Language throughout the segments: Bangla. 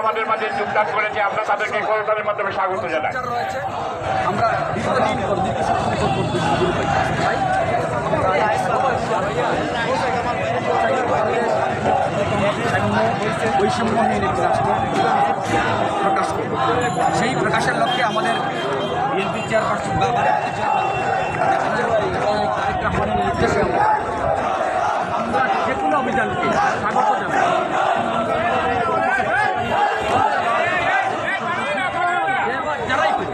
আমাদের মাঝে যোগদান করেছে, আমরা তাদেরকে করতালের মাধ্যমে স্বাগত জানাই। আমরা দীর্ঘদিন পর বৈষম্যহীন একটি রাষ্ট্র প্রকাশ করি। সেই প্রকাশের লক্ষ্যে আমাদের বিএনপি চেয়ারপারসন বা নির্দেশে আমরা যে কোনো অভিযানকে স্বাগত জানাই। যারাই করি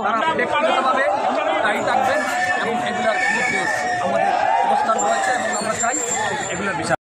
তারা ব্যক্তিগতভাবে দায়ী থাকবেন এবং এগুলোর